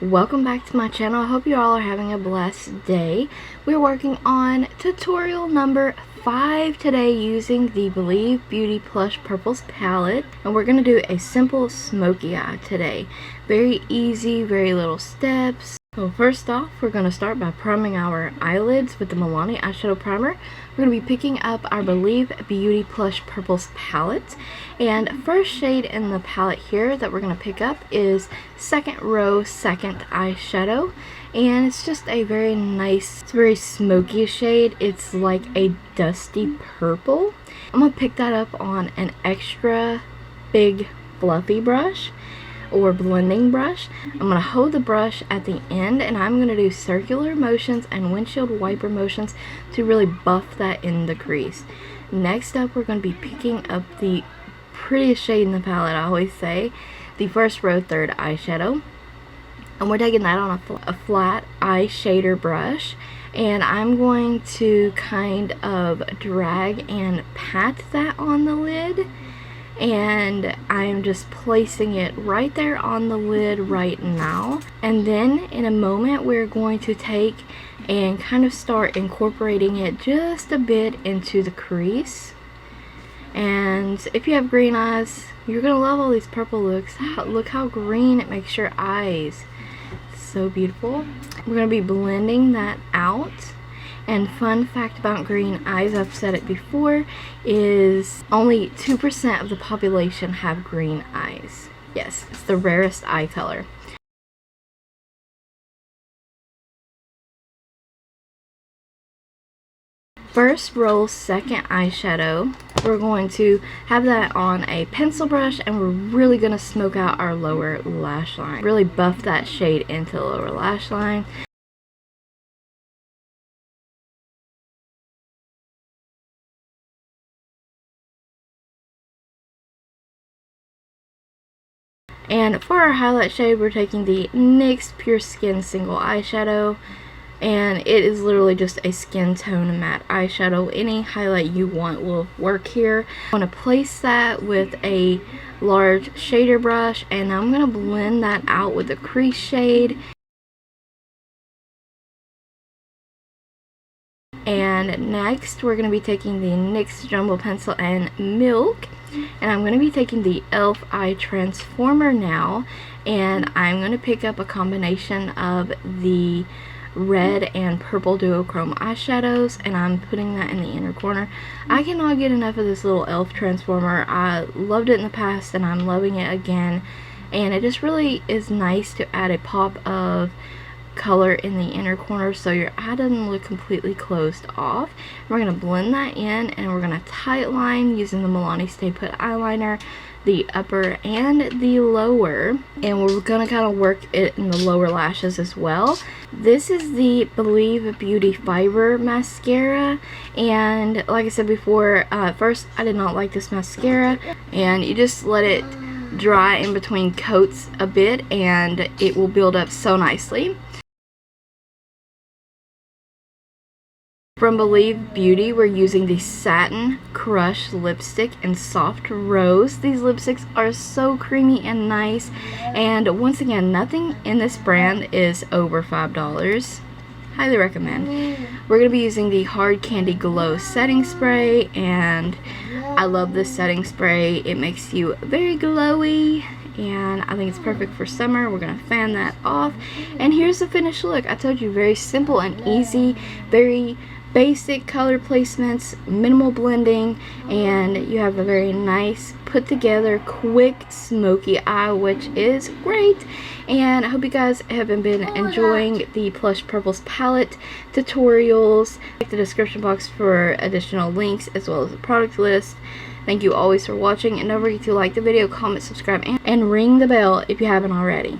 Welcome back to my channel. I hope you all are having a blessed day. We're working on tutorial number 5 today using the Believe Beauty Plush Purples palette, and we're going to do a simple smoky eye today. Very easy, very little steps. So first off, we're going to start by priming our eyelids with the Milani eyeshadow primer. We're going to be picking up our Believe Beauty Plush Purples palette, and first shade in the palette here that we're going to pick up is Second Row Second Eyeshadow, and it's just a very nice, it's a very smoky shade. It's like a dusty purple. I'm going to pick that up on an extra big fluffy brush or blending brush. I'm going to hold the brush at the end and I'm going to do circular motions and windshield wiper motions to really buff that in the crease. Next up, we're going to be picking up the prettiest shade in the palette, I always say, the First Row Third Eyeshadow, and we're taking that on a flat eye shader brush, and I'm going to kind of drag and pat that on the lid, and I'm just placing it right there on the lid right now. And then in a moment we're going to take and kind of start incorporating it just a bit into the crease. And if you have green eyes, you're gonna love all these purple looks. Look how green it makes your eyes. It's so beautiful. We're gonna be blending that out. And fun fact about green eyes, I've said it before, is only 2% of the population have green eyes. Yes, it's the rarest eye color. First roll second eyeshadow, we're going to have that on a pencil brush, and we're really going to smoke out our lower lash line. Really buff that shade into the lower lash line. And for our highlight shade, we're taking the NYX Pure Skin Single Eyeshadow, and it is literally just a skin tone matte eyeshadow. Any highlight you want will work here. I'm going to place that with a large shader brush, and I'm going to blend that out with a crease shade. And next, we're going to be taking the NYX Jumbo Pencil and Milk, and I'm going to be taking the e.l.f. Eye Transformer now, and I'm going to pick up a combination of the red and purple duochrome eyeshadows, and I'm putting that in the inner corner. I cannot get enough of this little e.l.f. Transformer. I loved it in the past and I'm loving it again, and it just really is nice to add a pop of color in the inner corner so your eye doesn't look completely closed off. We're going to blend that in, and we're going to tight line using the Milani Stay Put eyeliner, the upper and the lower, and we're going to kind of work it in the lower lashes as well. This is the Believe Beauty Fiber mascara, and like I said before, at first I did not like this mascara, and you just let it dry in between coats a bit and it will build up so nicely. From Believe Beauty, we're using the Satin Crush lipstick in Soft Rose. These lipsticks are so creamy and nice, and once again, nothing in this brand is over $5. Highly recommend. We're going to be using the Hard Candy Glow setting spray, and I love this setting spray. It makes you very glowy, and I think it's perfect for summer. We're going to fan that off, and here's the finished look. I told you, very simple and easy, very basic color placements, minimal blending, and you have a very nice put together quick smoky eye, which is great. And I hope you guys have been enjoying the Plush Purples palette tutorials. Check the description box for additional links as well as the product list. Thank you always for watching, and don't forget to like the video, comment, subscribe, and ring the bell if you haven't already.